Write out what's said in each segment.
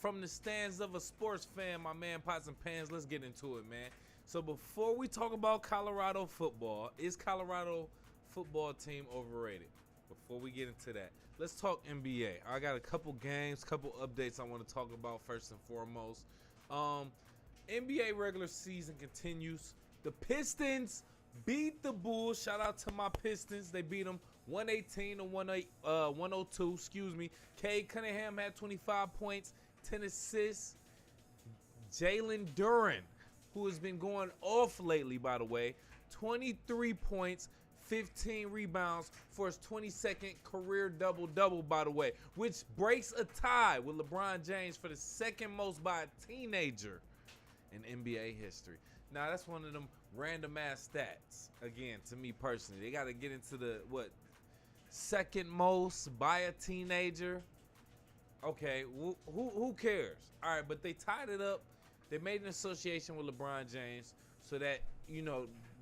from the stands of a sports fan, my man Pots and Pans. Let's get into it, man. So before we talk about Colorado football, is Colorado football team overrated? Before we get into that, let's talk NBA. I got a couple games, couple updates I want to talk about first and foremost. NBA regular season continues. The Pistons beat the Bulls. Shout out to my Pistons. They beat them 118 to 102. Excuse me. Cade Cunningham had 25 points, 10 assists. Jalen Duren, who has been going off lately, by the way, 23 points, 15 rebounds for his 22nd career double-double, by the way, which breaks a tie with LeBron James for the second most by a teenager in NBA history. Now, that's one of them random-ass stats, again, to me personally. They got to get into the, second most by a teenager? Okay, who cares? All right, but they tied it up. They made an association with LeBron James so that,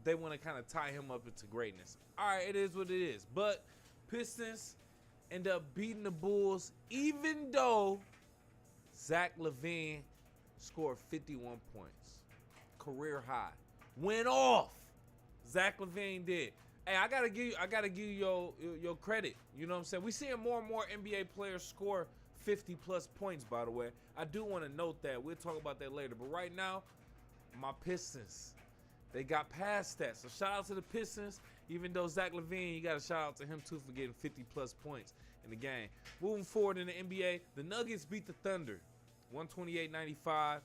they want to kind of tie him up into greatness. All right, it is what it is. But Pistons end up beating the Bulls, even though Zach LaVine scored 51 points. Career high. Went off. Zach LaVine did. Hey, I gotta give you your credit. You know what I'm saying? We seeing more and more NBA players score 50+ points, by the way. I do want to note that. We'll talk about that later. But right now, my Pistons, they got past that. So shout out to the Pistons. Even though Zach LaVine, you got to shout out to him too for getting 50+ points in the game. Moving forward in the NBA, the Nuggets beat the Thunder 128-95.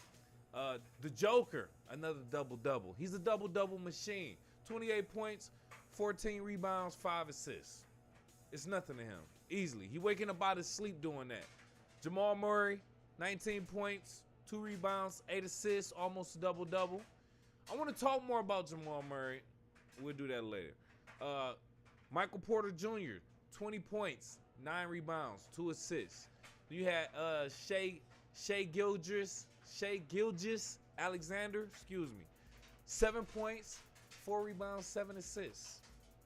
The Joker, another double-double. He's a double-double machine. 28 points, 14 rebounds, 5 assists. It's nothing to him. Easily. He waking up out of sleep doing that. Jamal Murray, 19 points, 2 rebounds, 8 assists, almost a double-double. I want to talk more about Jamal Murray. We'll do that later. Michael Porter Jr., 20 points, 9 rebounds, 2 assists. You had Shai Gilgeous Alexander, 7 points, 4 rebounds, 7 assists.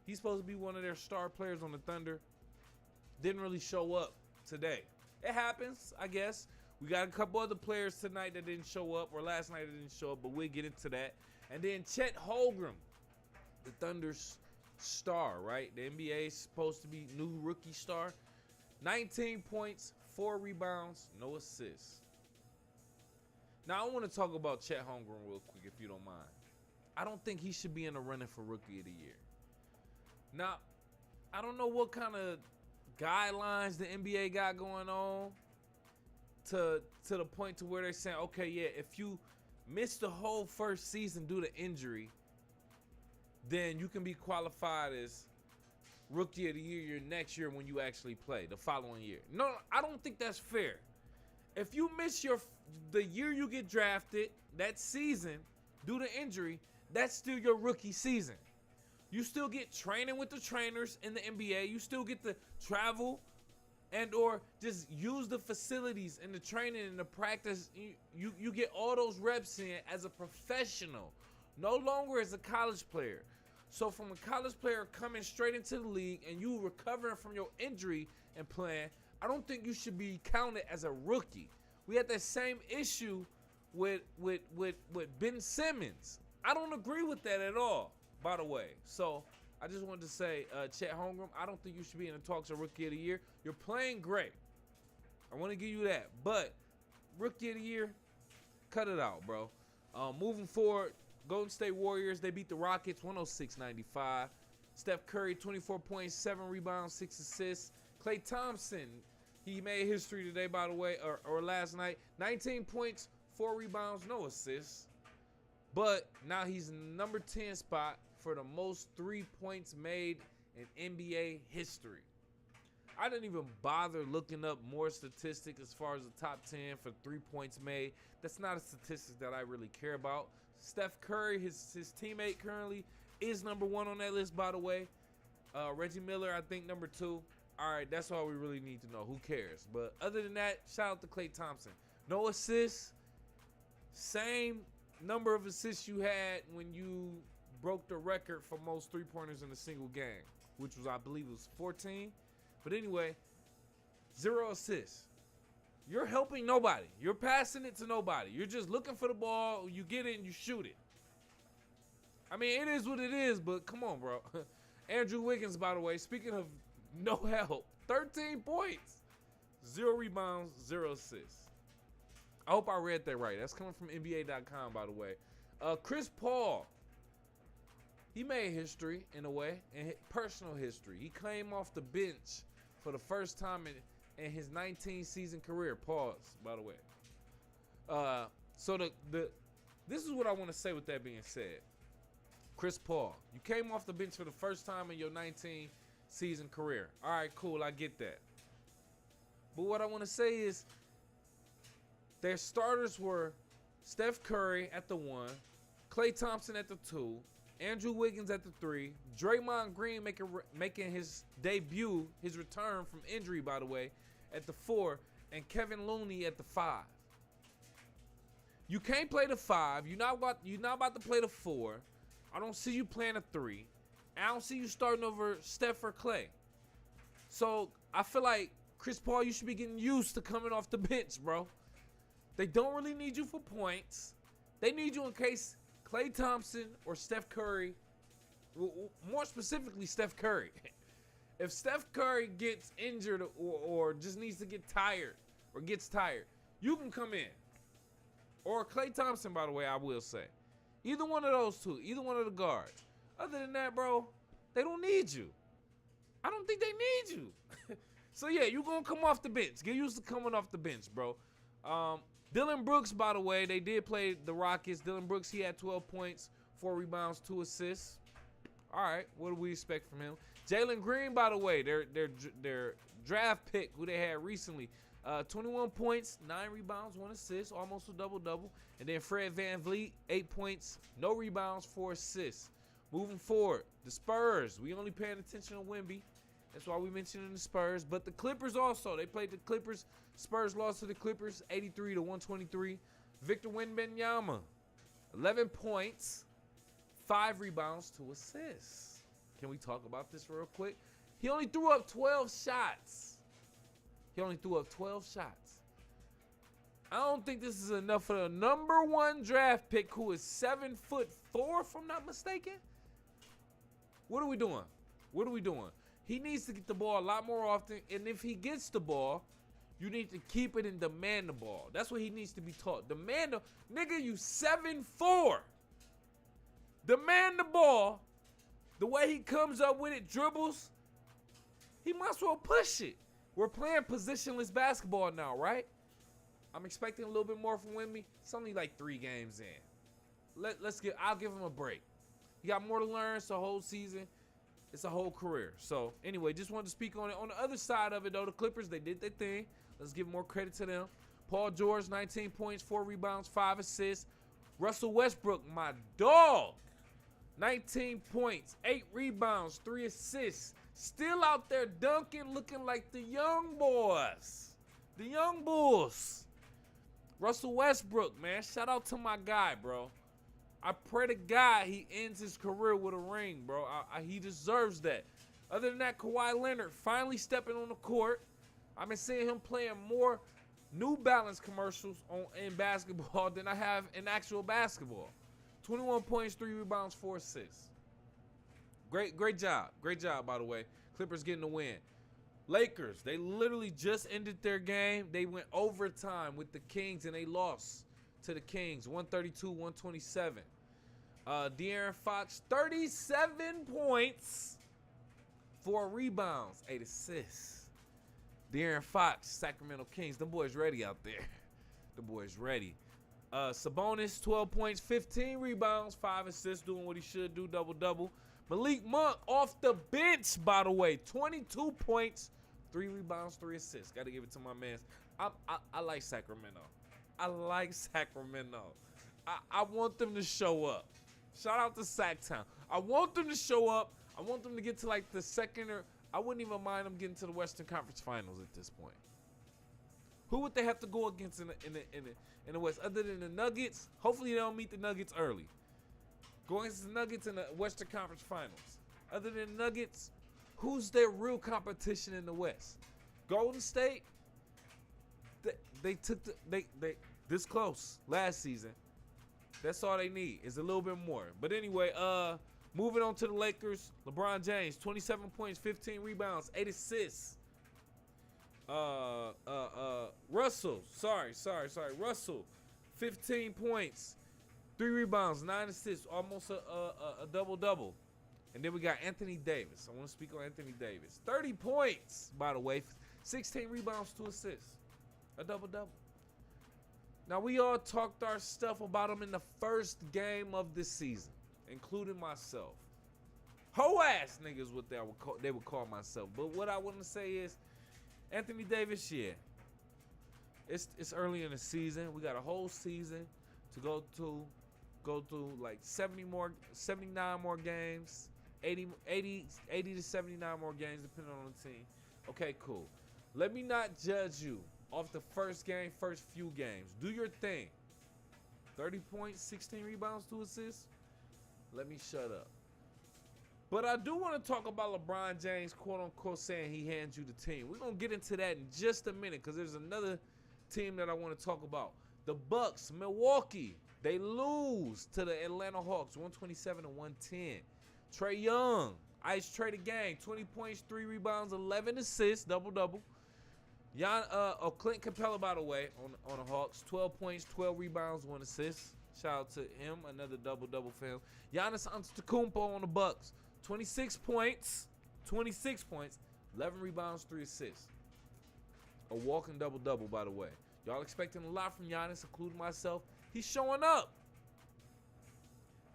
He's supposed to be one of their star players on the Thunder. Didn't really show up today. It happens, I guess. We got a couple other players tonight that didn't show up, or last night that didn't show up, but we'll get into that. And then Chet Holmgren, the Thunder's star, right? The NBA is supposed to be new rookie star. 19 points, 4 rebounds, no assists. Now, I want to talk about Chet Holmgren real quick, if you don't mind. I don't think he should be in the running for Rookie of the Year. Now, I don't know what kind of guidelines the NBA got going on to the point to where they're saying, okay, yeah, if you miss the whole first season due to injury, then you can be qualified as Rookie of the Year your next year when you actually play, the following year. No, I don't think that's fair. If you miss the year you get drafted, that season, due to injury, that's still your rookie season. You still get training with the trainers in the NBA. You still get to travel and or just use the facilities and the training and the practice. You get all those reps in as a professional, no longer as a college player. So from a college player coming straight into the league and you recovering from your injury and playing, I don't think you should be counted as a rookie. We had that same issue with Ben Simmons. I don't agree with that at all, by the way. So I just wanted to say, Chet Holmgren, I don't think you should be in the talks of Rookie of the Year. You're playing great. I want to give you that. But Rookie of the Year, cut it out, bro. Moving forward, Golden State Warriors, they beat the Rockets 106-95. Steph Curry, 24 points, 7 rebounds, 6 assists. Klay Thompson, he made history today, by the way, or last night. 19 points, 4 rebounds, no assists. But now he's in the number 10 spot for the most 3 points made in NBA history. I didn't even bother looking up more statistics as far as the top 10 for 3 points made. That's not a statistic that I really care about. Steph Curry, his teammate currently, is number 1 on that list, by the way. Reggie Miller, I think, number 2. All right, that's all we really need to know. Who cares? But other than that, shout out to Klay Thompson. No assists. Same number of assists you had when you broke the record for most three-pointers in a single game, which was, I believe, it was 14. But anyway, 0 assists. you're helping nobody. You're passing it to nobody. You're just looking for the ball. You get it and you shoot it. I mean, it is what it is, but come on, bro. Andrew Wiggins, by the way, speaking of no help, 13 points, 0 rebounds, 0 assists. I hope I read that right. That's coming from NBA.com, by the way. Chris Paul, he made history in a way, and personal history. He came off the bench for the first time in his 19-season career. Pause, by the way. So this is what I want to say with that being said. Chris Paul, you came off the bench for the first time in your 19-season career. All right, cool, I get that. But what I want to say is their starters were Steph Curry at the 1, Klay Thompson at the 2, Andrew Wiggins at the 3, Draymond Green making his debut, his return from injury, by the way, at the 4, and Kevin Looney at the 5. You can't play the 5. You're not about to play the 4. I don't see you playing a 3. I don't see you starting over Steph or Klay. So I feel like, Chris Paul, you should be getting used to coming off the bench, bro. They don't really need you for points. They need you in case Klay Thompson or Steph Curry, more specifically Steph Curry. If Steph Curry gets injured or just needs to get tired or gets tired, you can come in. Or Klay Thompson, by the way, I will say. Either one of those two, either one of the guards. Other than that, bro, they don't need you. I don't think they need you. So, yeah, you're going to come off the bench. Get used to coming off the bench, bro. Dylan Brooks, by the way, they did play the Rockets. Dylan Brooks, he had 12 points, 4 rebounds, 2 assists. All right, what do we expect from him? Jalen Green, by the way, their draft pick, who they had recently, 21 points, 9 rebounds, 1 assist, almost a double-double. And then Fred VanVleet, 8 points, no rebounds, 4 assists. Moving forward, the Spurs. We only paying attention to Wemby. That's why we mentioned the Spurs. But the Clippers also. They played the Clippers. Spurs lost to the Clippers, 83-123. Victor Wembanyama, 11 points, 5 rebounds, 2 assists. Can we talk about this real quick? He only threw up 12 shots. I don't think this is enough for the number 1 draft pick, who is 7'4", if I'm not mistaken. What are we doing? He needs to get the ball a lot more often, and if he gets the ball, you need to keep it and demand the ball. That's what he needs to be taught. Demand the nigga, you 7'4". Demand the ball. The way he comes up with it, dribbles, he might as well push it. We're playing positionless basketball now, right? I'm expecting a little bit more from Wemby. It's only like 3 games in. I'll give him a break. He got more to learn. It's a whole season. It's a whole career. So, anyway, just wanted to speak on it. On the other side of it, though, the Clippers, they did their thing. Let's give more credit to them. Paul George, 19 points, 4 rebounds, 5 assists. Russell Westbrook, my dog, 19 points, 8 rebounds, 3 assists. Still out there dunking, looking like the young boys. The young bulls. Russell Westbrook, man, shout out to my guy, bro. I pray to God he ends his career with a ring, bro. He deserves that. Other than that, Kawhi Leonard finally stepping on the court. I've been seeing him playing more New Balance commercials in basketball than I have in actual basketball. 21 points, 3 rebounds, 4 assists. Great job. Great job, by the way. Clippers getting the win. Lakers, they literally just ended their game. They went overtime with the Kings, and they lost to the Kings, 132-127. De'Aaron Fox, 37 points, 4 rebounds, 8 assists. De'Aaron Fox, Sacramento Kings. Them boys ready out there. The boys ready. Sabonis, 12 points, 15 rebounds, 5 assists, doing what he should do, double-double. Malik Monk off the bench, by the way, 22 points, 3 rebounds, 3 assists. Got to give it to my man. I like Sacramento. I like Sacramento. I want them to show up. Shout out to Sacktown. I want them to show up. I want them to get to like the second, or I wouldn't even mind them getting to the Western Conference Finals at this point. Who would they have to go against in the West other than the Nuggets? Hopefully they don't meet the Nuggets early. Going against the Nuggets in the Western Conference Finals. Other than the Nuggets, who's their real competition in the West? Golden State? they took they this close last season. That's all they need is a little bit more. But anyway, moving on to the Lakers. LeBron James, 27 points, 15 rebounds, 8 assists. Russell, Russell, 15 points, 3 rebounds, 9 assists, almost a double-double. And then we got Anthony Davis. I want to speak on Anthony Davis. 30 points, by the way, 16 rebounds, 2 assists, a double-double. Now, we all talked our stuff about him in the first game of this season, including myself. Ho-ass niggas, what they would call myself. But what I want to say is, Anthony Davis, yeah. It's early in the season. We got a whole season to go through like 79 more games, 80 to 79 more games, depending on the team. Okay, cool. Let me not judge you off the first few games. Do your thing. 30 points, 16 rebounds, 2 assists. Let me shut up. But I do want to talk about LeBron James, quote-unquote, saying he hands you the team. We're going to get into that in just a minute because there's another team that I want to talk about. The Bucks, Milwaukee, they lose to the Atlanta Hawks, 127-110. Trae Young, Ice Trae the gang, 20 points, 3 rebounds, 11 assists, double-double. Clint Capella, by the way, on the Hawks, 12 points, 12 rebounds, 1 assist. Shout out to him, another double-double for him. Giannis Antetokompou on the Bucks, 26 points, 11 rebounds, 3 assists. A walking double-double, by the way. Y'all expecting a lot from Giannis, including myself. He's showing up.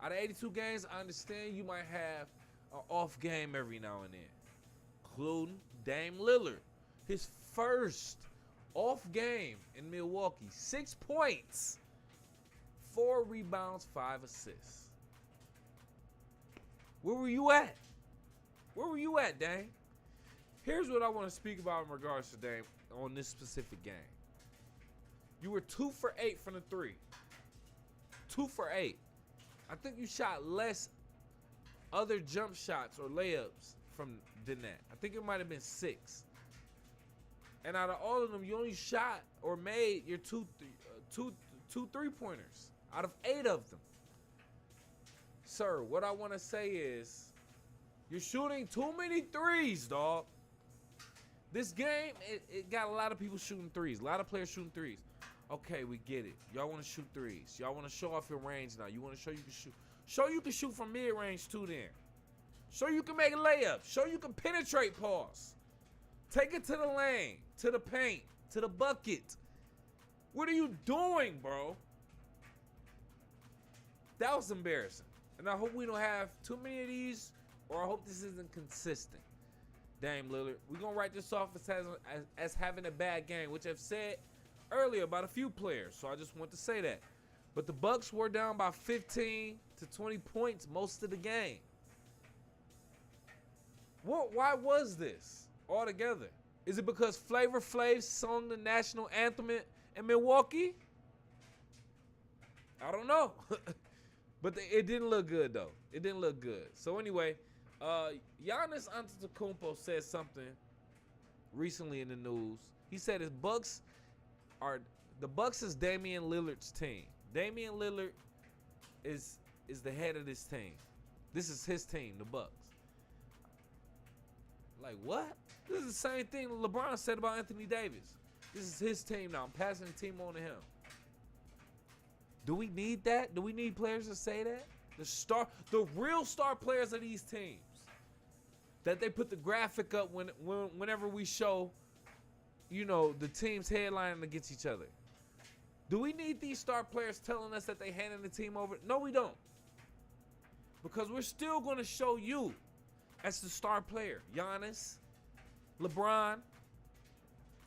Out of 82 games, I understand you might have an off game every now and then, including Dame Lillard. His first off game in Milwaukee, 6 points, 4 rebounds, 5 assists. Where were you at? Where were you at, Dame? Here's what I want to speak about in regards to Dame on this specific game. You were 2 for 8 from the 3. 2 for 8. I think you shot less other jump shots or layups than that. I think it might have been 6. And out of all of them, you only shot or made your two 3-pointers out of 8 of them. Sir, what I want to say is you're shooting too many threes, dog. This game, it got a lot of people shooting threes. A lot of players shooting threes. Okay, we get it. Y'all want to shoot threes. Y'all want to show off your range now. You want to show you can shoot. Show you can shoot from mid-range too then. Show you can make a layup. Show you can penetrate pause. Take it to the lane, to the paint, to the bucket. What are you doing, bro? That was embarrassing. And I hope we don't have too many of these, or I hope this isn't consistent. Dame Lillard. We're going to write this off as having a bad game, which I've said earlier about a few players. So I just want to say that. But the Bucks were down by 15 to 20 points most of the game. Why was this altogether? Is it because Flavor Flav sung the national anthem in Milwaukee? I don't know. But it didn't look good, though. It didn't look good. So anyway, Giannis Antetokounmpo said something recently in the news. He said the Bucks is Damian Lillard's team. Damian Lillard is the head of this team. This is his team, the Bucks. Like, what? This is the same thing LeBron said about Anthony Davis. This is his team now. I'm passing the team on to him. Do we need that? Do we need players to say that? The real star players of these teams. That they put the graphic up whenever we show, you know, the teams headlining against each other. Do we need these star players telling us that they handing the team over? No, we don't. Because we're still going to show you as the star player. Giannis, LeBron.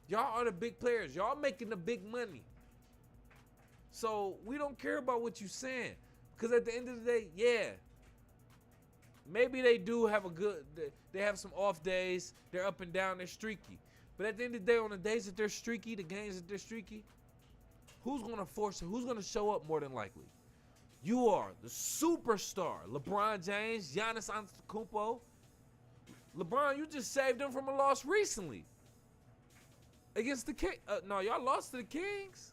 Y'all are the big players. Y'all making the big money. So we don't care about what you're saying. Because at the end of the day, yeah, maybe they do have they have some off days. They're up and down. They're streaky. But at the end of the day, on the days that they're streaky, the games that they're streaky, who's going to force it? Who's going to show up more than likely? You are the superstar. LeBron James, Giannis Antetokounmpo. LeBron, you just saved them from a loss recently. against the King. No, y'all lost to the Kings.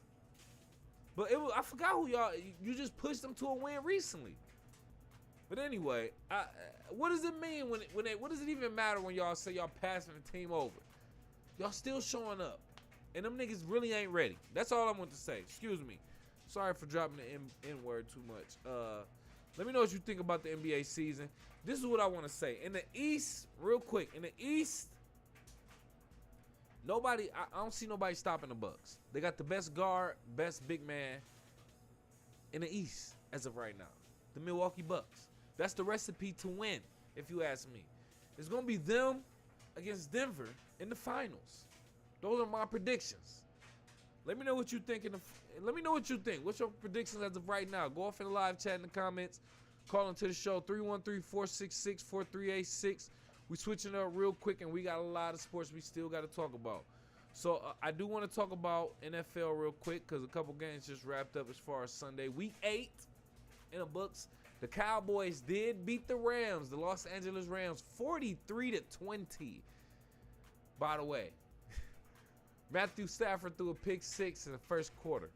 But I forgot who y'all. You just pushed them to a win recently. But anyway, what does it mean what does it even matter when y'all say y'all passing the team over? Y'all still showing up, and them niggas really ain't ready. That's all I want to say. Excuse me. Sorry for dropping the N word too much. Let me know what you think about the NBA season. This is what I want to say. In the East, real quick. In the East, I don't see nobody stopping the Bucks. They got the best guard, best big man in the East as of right now. The Milwaukee Bucks. That's the recipe to win, if you ask me. It's going to be them against Denver in the finals. Those are my predictions. Let me know what you think. Let me know what you think. What's your predictions as of right now? Go off in the live chat in the comments. Call into the show 313-466-4386. We switching up real quick, and we got a lot of sports we still got to talk about. So I do want to talk about NFL real quick because a couple games just wrapped up as far as Sunday. Week 8 in the books. The Cowboys did beat the Rams, the Los Angeles Rams, 43-20. By the way, Matthew Stafford threw a pick 6 in the first quarter.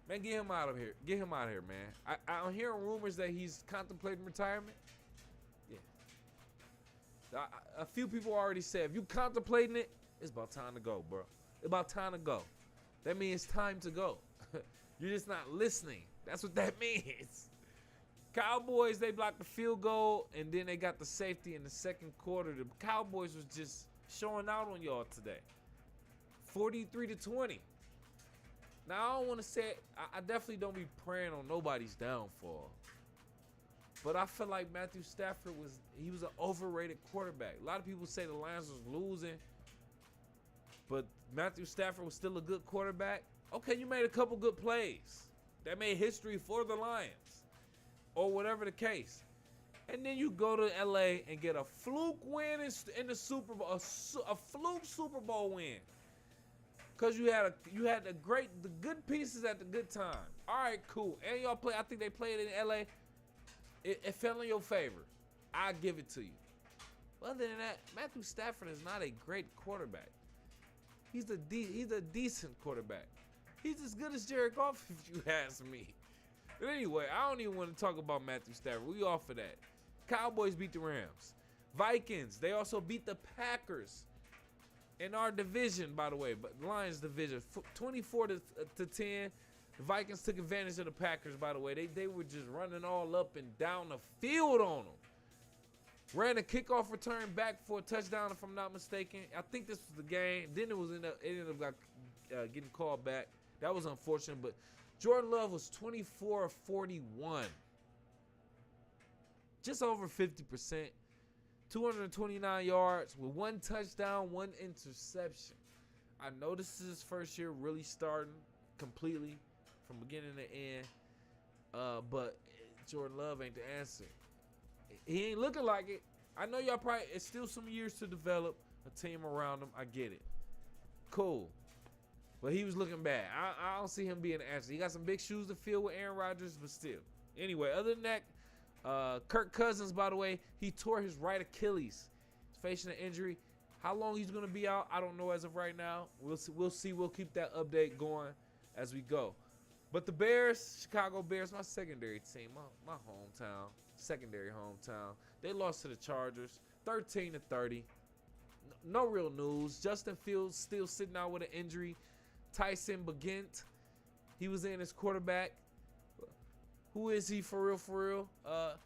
Man, get him out of here. Get him out of here, man. I'm hearing rumors that he's contemplating retirement. Yeah. A few people already said, if you contemplating it, it's about time to go, bro. It's about time to go. That means it's time to go. You're just not listening. That's what that means. Cowboys, they blocked the field goal, and then they got the safety in the second quarter. The Cowboys was just showing out on y'all today. 43-20. Now, I don't want to say, I definitely don't be praying on nobody's downfall. But I feel like Matthew Stafford was an overrated quarterback. A lot of people say the Lions was losing, but Matthew Stafford was still a good quarterback. Okay, you made a couple good plays that made history for the Lions, or whatever the case. And then you go to LA and get a fluke win in the Super Bowl, a fluke Super Bowl win. Cause you had the good pieces at the good time. All right, cool. And y'all play. I think they played in LA. It fell in your favor. I give it to you. Other than that, Matthew Stafford is not a great quarterback. He's a decent quarterback. He's as good as Jared Goff, if you ask me. But anyway, I don't even want to talk about Matthew Stafford. We off of that. Cowboys beat the Rams. Vikings, they also beat the Packers in our division, by the way, but Lions division, 24-10. The Vikings took advantage of the Packers, by the way. They were just running all up and down the field on them. Ran a kickoff return back for a touchdown, if I'm not mistaken. I think this was the game. Then it ended up getting called back. That was unfortunate, but Jordan Love was 24 of 41. Just over 50%. 229 yards with 1 touchdown, 1 interception. I know this is his first year really starting completely from beginning to end. But Jordan Love ain't the answer. He ain't looking like it. I know y'all probably, it's still some years to develop a team around him. I get it. Cool. But he was looking bad. I don't see him being the answer. He got some big shoes to fill with Aaron Rodgers, but still. Anyway, other than that, Kirk Cousins, by the way, he tore his right Achilles. He's facing an injury. How long he's going to be out, I don't know as of right now. We'll see. We'll keep that update going as we go. But the Bears, Chicago Bears, my secondary team, my hometown, secondary hometown, they lost to the Chargers, 13-30. No real news. Justin Fields still sitting out with an injury. Tyson Bagent, he was in his quarterback. Who is he for real?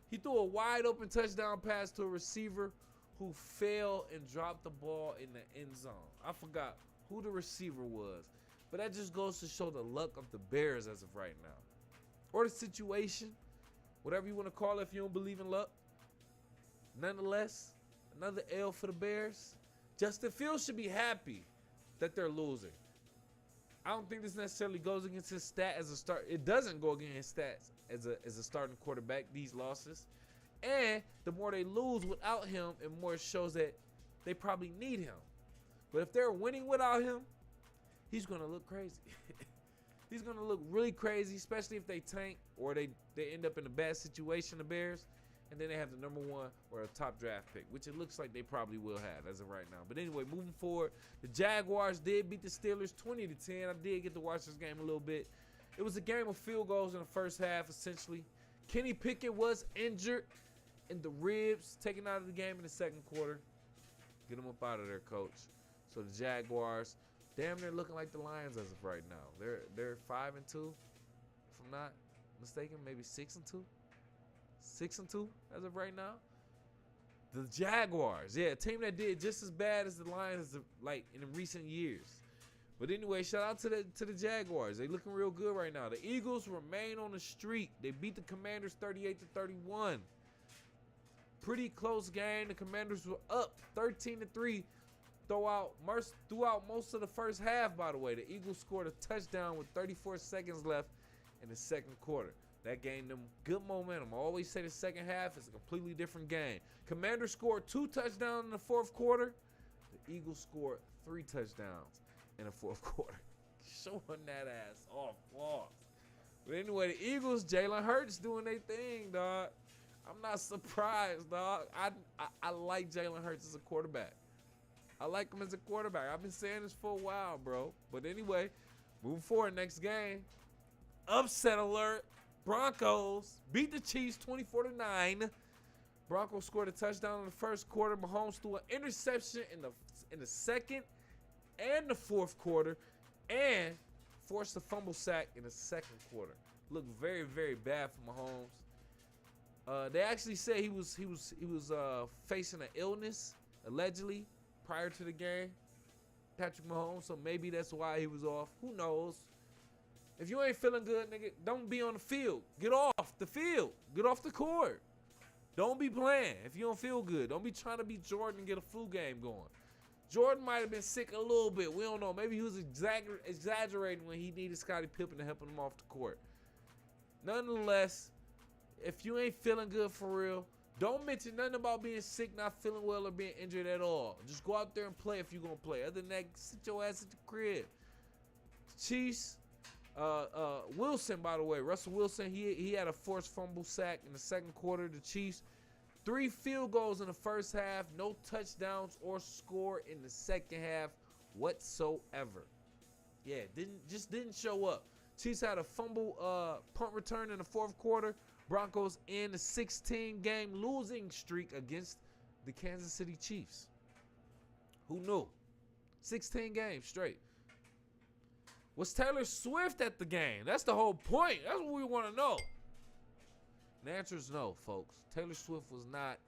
He threw a wide open touchdown pass to a receiver who fell and dropped the ball in the end zone. I forgot who the receiver was. But that just goes to show the luck of the Bears as of right now. Or the situation. Whatever you want to call it if you don't believe in luck. Nonetheless, another L for the Bears. Justin Fields should be happy that they're losing. I don't think this necessarily goes against his stat as a start. It doesn't go against his stats as a starting quarterback, these losses. And the more they lose without him, it more shows that they probably need him. But if they're winning without him, he's going to look crazy. He's going to look really crazy, especially if they tank or they end up in a bad situation, the Bears. and then they have the number 1 or a top draft pick, which it looks like they probably will have as of right now. But anyway, moving forward, the Jaguars did beat the Steelers 20-10. I did get to watch this game a little bit. It was a game of field goals in the first half, essentially. Kenny Pickett was injured in the ribs, taken out of the game in the second quarter. Get him up out of there, coach. So the Jaguars, damn, they're looking like the Lions as of right now. They're 5-2, if I'm not mistaken, maybe 6-2. 6-2 as of right now. The Jaguars, yeah, a team that did just as bad as the Lions, like in recent years. But anyway, shout out to the Jaguars. They looking real good right now. The Eagles remain on the streak. They beat the Commanders 38-31. Pretty close game. The Commanders were up 13-3 throughout most of the first half, by the way. The Eagles scored a touchdown with 34 seconds left in the second quarter. That gained them good momentum. I always say the second half is a completely different game. Commanders scored 2 touchdowns in the fourth quarter. The Eagles scored 3 touchdowns in the fourth quarter. Showing that ass off. But anyway, the Eagles, Jalen Hurts doing their thing, dog. I'm not surprised, dog. I like Jalen Hurts as a quarterback. I like him as a quarterback. I've been saying this for a while, bro. But anyway, moving forward, next game. Upset alert. Broncos beat the Chiefs 24-9. Broncos scored a touchdown in the first quarter. Mahomes threw an interception in the second and the fourth quarter, and forced a fumble sack in the second quarter. Looked very, very bad for Mahomes. They actually said he was facing an illness allegedly prior to the game, Patrick Mahomes. So maybe that's why he was off. Who knows? If you ain't feeling good, nigga, don't be on the field. Get off the field. Get off the court. Don't be playing if you don't feel good. Don't be trying to be Jordan and get a flu game going. Jordan might have been sick a little bit. We don't know. Maybe he was exaggerating when he needed Scottie Pippen to help him off the court. Nonetheless, if you ain't feeling good for real, don't mention nothing about being sick, not feeling well, or being injured at all. Just go out there and play if you're going to play. Other than that, sit your ass at the crib. Chiefs. Wilson, by the way, Russell Wilson, he had a forced fumble sack in the second quarter. The Chiefs, 3 field goals in the first half, no touchdowns or score in the second half whatsoever. Yeah, didn't show up. Chiefs had a fumble punt return in the fourth quarter. Broncos in a 16-game losing streak against the Kansas City Chiefs. Who knew? 16 games straight. Was Taylor Swift at the game? That's the whole point. That's what we want to know. The answer is no, folks. Taylor Swift was not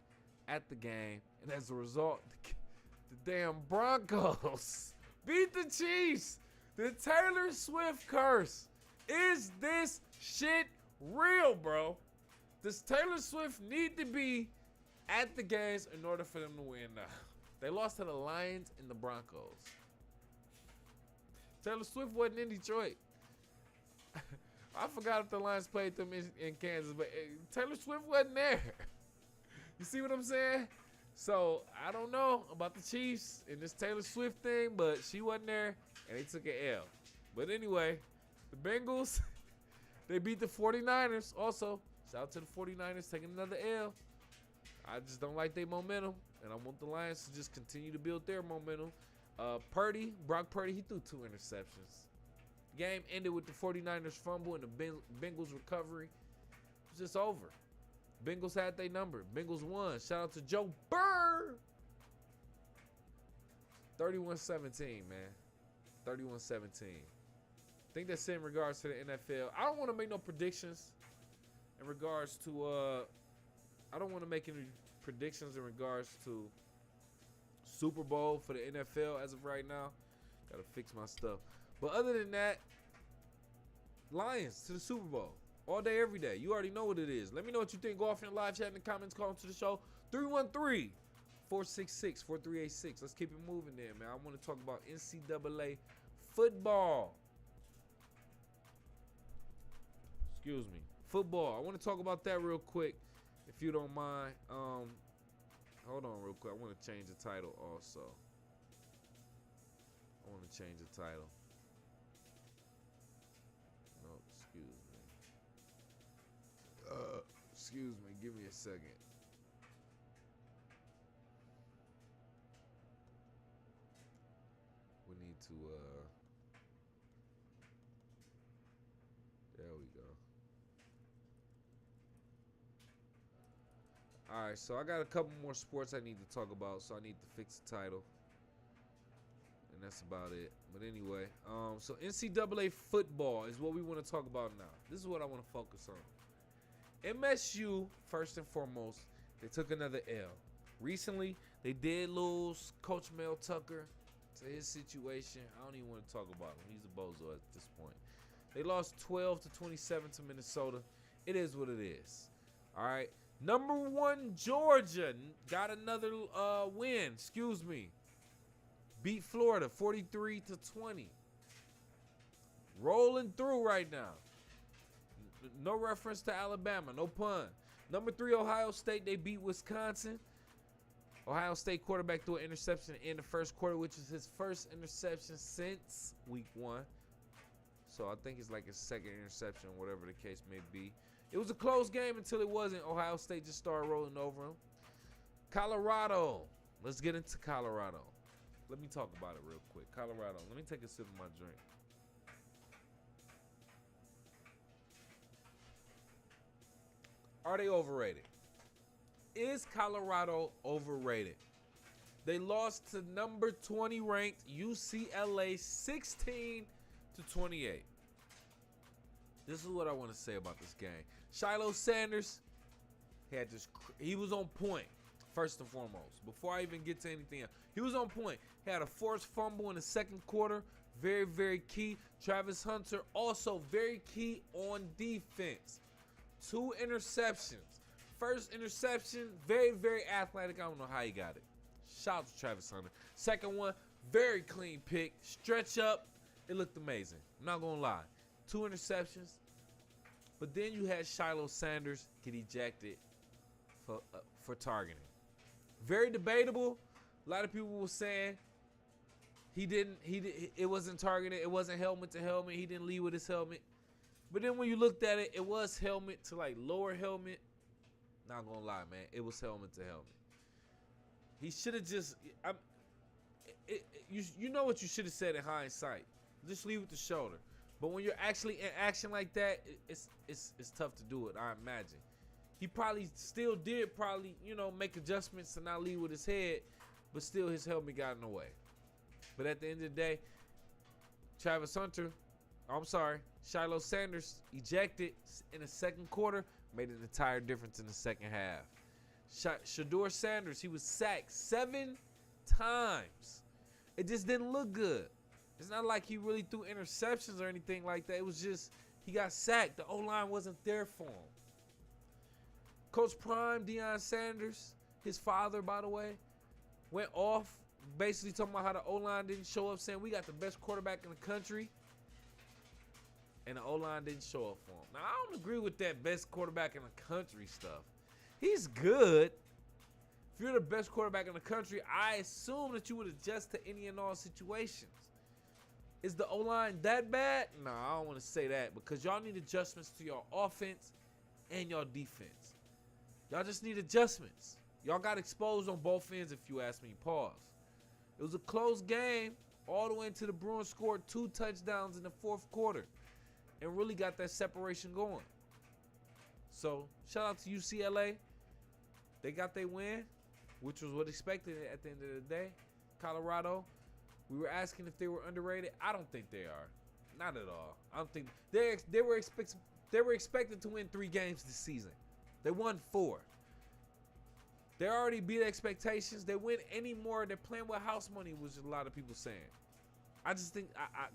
at the game. And as a result, the damn Broncos beat the Chiefs. The Taylor Swift curse. Is this shit real, bro? Does Taylor Swift need to be at the games in order for them to win now? They lost to the Lions and the Broncos. Taylor Swift wasn't in Detroit. I forgot if the Lions played them in Kansas, but Taylor Swift wasn't there. You see what I'm saying? So, I don't know about the Chiefs and this Taylor Swift thing, but she wasn't there, and they took an L. But anyway, the Bengals, they beat the 49ers also. Shout out to the 49ers taking another L. I just don't like their momentum, and I want the Lions to just continue to build their momentum. Brock Purdy, he threw 2 interceptions. Game ended with the 49ers fumble and the Bengals recovery. It was just over. Bengals had their number. Bengals won. Shout out to Joe Burr. 31-17, man. 31-17. I think that's it in regards to the NFL. I don't want to make no predictions in regards to I don't want to make any predictions in regards to Super Bowl for the NFL as of right now. Gotta fix my stuff. But other than that, Lions to the Super Bowl. All day, every day. You already know what it is. Let me know what you think. Go off in the live chat in the comments. Call into the show. 313-466-4386. Let's keep it moving there, man. I want to talk about NCAA football. Excuse me. Football. I want to talk about that real quick, if you don't mind. Hold on real quick. I want to change the title also. I want to change the title. No, excuse me. Excuse me. Give me a second. to there we go. All right, so I got a couple more sports I need to talk about, so I need to fix the title. And that's about it. But anyway, so NCAA football is what we want to talk about now. This is what I want to focus on. MSU, first and foremost, they took another L. Recently, they did lose Coach Mel Tucker to his situation. I don't even want to talk about him. He's a bozo at this point. They lost 12-27 to Minnesota. It is what it is. All right. Number 1, Georgia got another win. Excuse me. Beat Florida 43-20. Rolling through right now. No reference to Alabama. No pun. Number 3, Ohio State. They beat Wisconsin. Ohio State quarterback threw an interception in the first quarter, which is his first interception since week 1. So I think it's like his second interception, whatever the case may be. It was a close game until it wasn't. Ohio State just started rolling over him. Colorado. Let's get into Colorado. Let me talk about it real quick. Colorado. Let me take a sip of my drink. Are they overrated? Is Colorado overrated? They lost to number 20 ranked UCLA 16-28. This is what I want to say about this game. Shiloh Sanders, he was on point, first and foremost. Before I even get to anything else, he was on point. He had a forced fumble in the second quarter. Very, very key. Travis Hunter, also very key on defense. 2 interceptions. First interception, very, very athletic. I don't know how he got it. Shout out to Travis Hunter. Second one, very clean pick. Stretch up. It looked amazing. I'm not going to lie. 2 interceptions. But then you had Shiloh Sanders get ejected for targeting. Very debatable. A lot of people were saying it wasn't targeted. It wasn't helmet to helmet. He didn't lead with his helmet. But then when you looked at it, it was helmet to like lower helmet. Not gonna lie, man. It was helmet to helmet. He should have just. You know what you should have said in hindsight. Just leave with the shoulder. But when you're actually in action like that, it's tough to do it. I imagine. He probably still did make adjustments to not lead with his head, but still his helmet got in the way. But at the end of the day, Shiloh Sanders ejected in the second quarter, made an entire difference in the second half. Shedeur Sanders, he was sacked 7 times. It just didn't look good. It's not like he really threw interceptions or anything like that. It was just he got sacked. The O-line wasn't there for him. Coach Prime, Deion Sanders, his father, by the way, went off basically talking about how the O-line didn't show up, saying we got the best quarterback in the country. And the O-line didn't show up for him. Now, I don't agree with that best quarterback in the country stuff. He's good. If you're the best quarterback in the country, I assume that you would adjust to any and all situations. Is the O-line that bad? No, I don't want to say that because y'all need adjustments to your offense and your defense. Y'all just need adjustments. Y'all got exposed on both ends, if you ask me. Pause. It was a close game all the way into the Bruins scored 2 touchdowns in the fourth quarter and really got that separation going. So, shout out to UCLA. They got their win, which was what expected at the end of the day. Colorado, we were asking if they were underrated. I don't think they are. Not at all. I don't think they were expected to win 3 games this season. They won 4. They already beat expectations. They win any more. They're playing with house money, which a lot of people saying. I just think,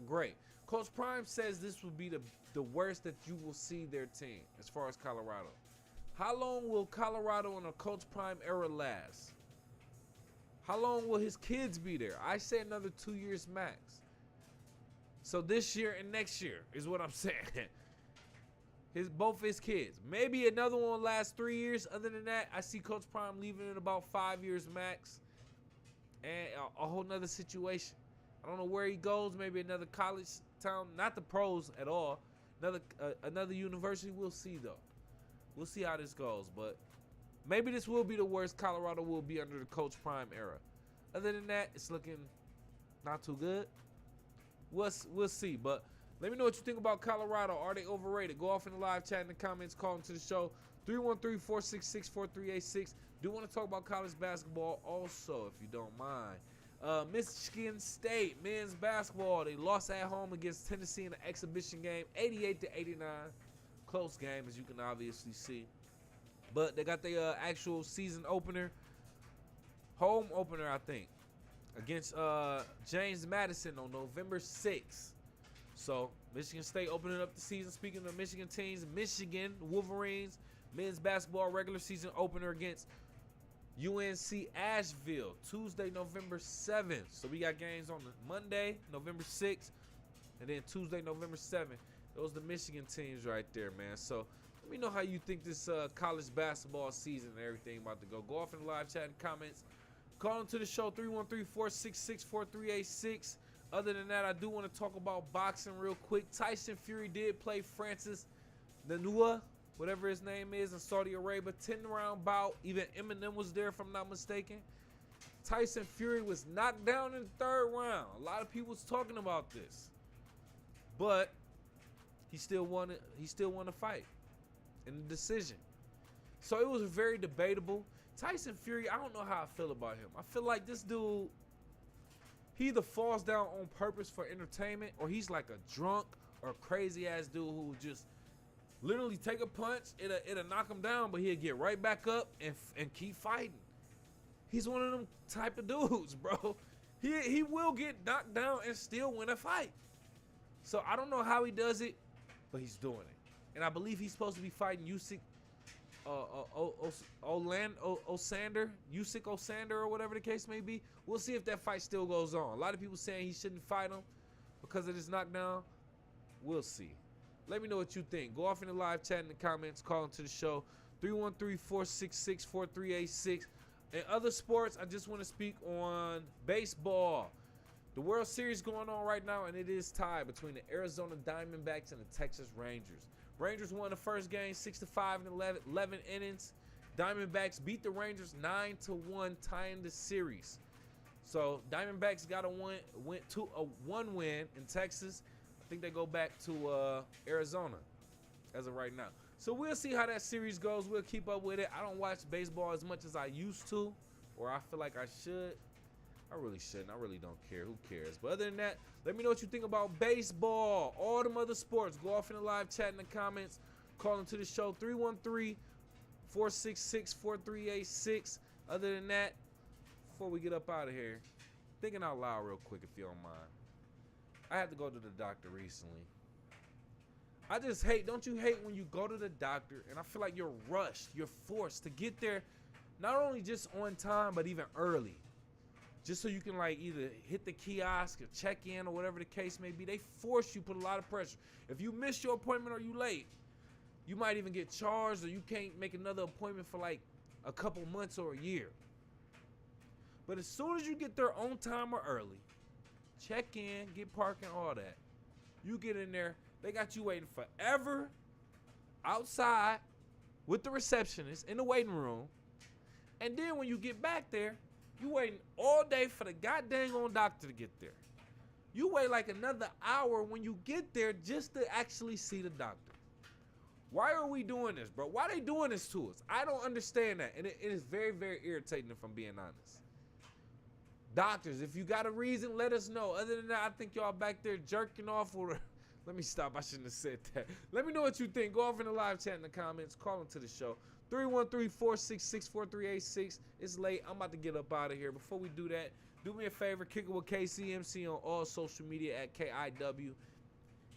great. Coach Prime says this will be the worst that you will see their team as far as Colorado. How long will Colorado in a Coach Prime era last? How long will his kids be there? I say another 2 years max. So this year and next year is what I'm saying. Both his kids. Maybe another one will last 3 years. Other than that, I see Coach Prime leaving in about 5 years max. And a whole nother situation. I don't know where he goes. Maybe another college town. Not the pros at all. Another university. We'll see, though. We'll see how this goes. But maybe this will be the worst Colorado will be under the Coach Prime era. Other than that, it's looking not too good. we'll see. But let me know what you think about Colorado. Are they overrated? Go off in the live chat in the comments. Call into the show. 313-466-4386. Do want to talk about college basketball also, if you don't mind. Michigan State men's basketball. They lost at home against Tennessee in an exhibition game, 88-89. Close game, as you can obviously see. But they got the actual season opener, home opener, I think, against James Madison on November 6th. So Michigan State opening up the season. Speaking of Michigan teams, Michigan Wolverines men's basketball regular season opener against UNC Asheville, Tuesday, November 7th. So we got games on the Monday, November 6th, and then Tuesday, November 7th. Those are the Michigan teams right there, man. So let me know how you think this college basketball season and everything about to go. Go off in the live chat and comments. Call into the show, 313-466-4386. Other than that, I do want to talk about boxing real quick. Tyson Fury did play Francis Ngannou, whatever his name is, in Saudi Arabia. 10-round bout. Even Eminem was there, if I'm not mistaken. Tyson Fury was knocked down in the third round. A lot of people was talking about this. But he still won it. He still won the fight in the decision. So it was very debatable. Tyson Fury, I don't know how I feel about him. I feel like this dude, he either falls down on purpose for entertainment, or he's like a drunk or crazy ass dude who just literally take a punch, it'll knock him down, but he'll get right back up and keep fighting. He's one of them type of dudes, bro. He will get knocked down and still win a fight. So I don't know how he does it, but he's doing it. And I believe he's supposed to be fighting Usyk Osander, or whatever the case may be. We'll see if that fight still goes on. A lot of people saying he shouldn't fight him because of this knockdown. We'll see. Let me know what you think. Go off in the live chat in the comments. Call into the show. 313-466-4386. In other sports, I just want to speak on baseball. The World Series going on right now, and it is tied between the Arizona Diamondbacks and the Texas Rangers. Rangers won the first game 6-5 in 11 innings. Diamondbacks beat the Rangers 9-1, tying the series. So Diamondbacks got a one win in Texas. I think they go back to Arizona as of right now. So we'll see how that series goes. We'll keep up with it. I don't watch baseball as much as I used to, or I feel like I should. I really shouldn't. I really don't care. Who cares? But other than that, let me know what you think about baseball. All them other sports. Go off in the live chat in the comments. Call into the show, 313-466-4386. Other than that, before we get up out of here, thinking out loud real quick, if you don't mind. I had to go to the doctor recently. I just hate, don't you hate when you go to the doctor and I feel like you're rushed, you're forced to get there, not only just on time, but even early. Just so you can like either hit the kiosk or check in or whatever the case may be. They force you, put a lot of pressure. If you miss your appointment or you late, you might even get charged, or you can't make another appointment for like a couple months or a year. But as soon as you get there on time or early, check in, get parking, all that, you get in there, they got you waiting forever outside with the receptionist in the waiting room. And then when you get back there, you waiting all day for the goddamn on doctor to get there. You wait like another hour when you get there just to actually see the doctor. Why are we doing this, bro? Why are they doing this to us? I don't understand that. And it is very, very irritating, if I'm being honest. Doctors, if you got a reason, let us know. Other than that, I think y'all back there jerking off. Or let me stop. I shouldn't have said that. Let me know what you think. Go off in the live chat in the comments. Call into the show. 313-466-4386. It's late. I'm about to get up out of here. Before we do that, do me a favor. Kick it with KCMC on all social media at KIW.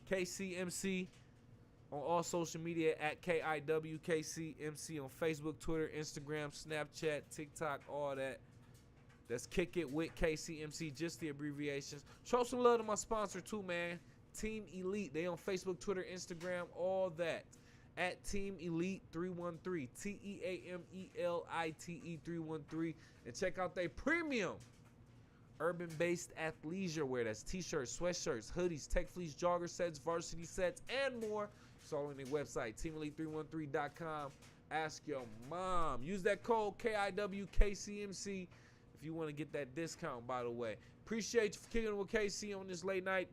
KCMC on all social media at KIW. KCMC on Facebook, Twitter, Instagram, Snapchat, TikTok, all that. That's Kick It with KCMC, just the abbreviations. Show some love to my sponsor too, man. Team Elite. They on Facebook, Twitter, Instagram, all that. At Team Elite 313. TEAMELITE 313. And check out their premium urban-based athleisure wear. That's t-shirts, sweatshirts, hoodies, tech fleece, jogger sets, varsity sets, and more. It's all on their website, teamelite313.com. Ask your mom. Use that code KIWKCMC if you want to get that discount, by the way. Appreciate you for kicking it with KC on this late night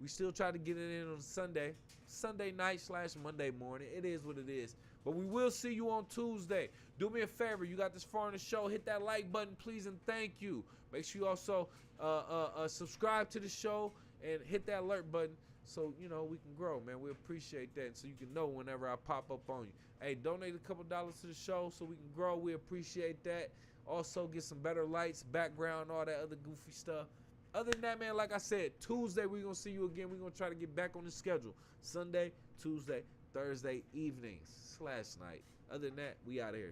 We still try to get it in on Sunday night / Monday morning. It is what it is. But we will see you on Tuesday. Do me a favor. You got this far in the show. Hit that like button, please, and thank you. Make sure you also subscribe to the show and hit that alert button so, we can grow, man. We appreciate that. So you can know whenever I pop up on you. Hey, donate a couple dollars to the show so we can grow. We appreciate that. Also, get some better lights, background, all that other goofy stuff. Other than that, man, like I said, Tuesday we're going to see you again. We're going to try to get back on the schedule. Sunday, Tuesday, Thursday evenings / night. Other than that, we out of here.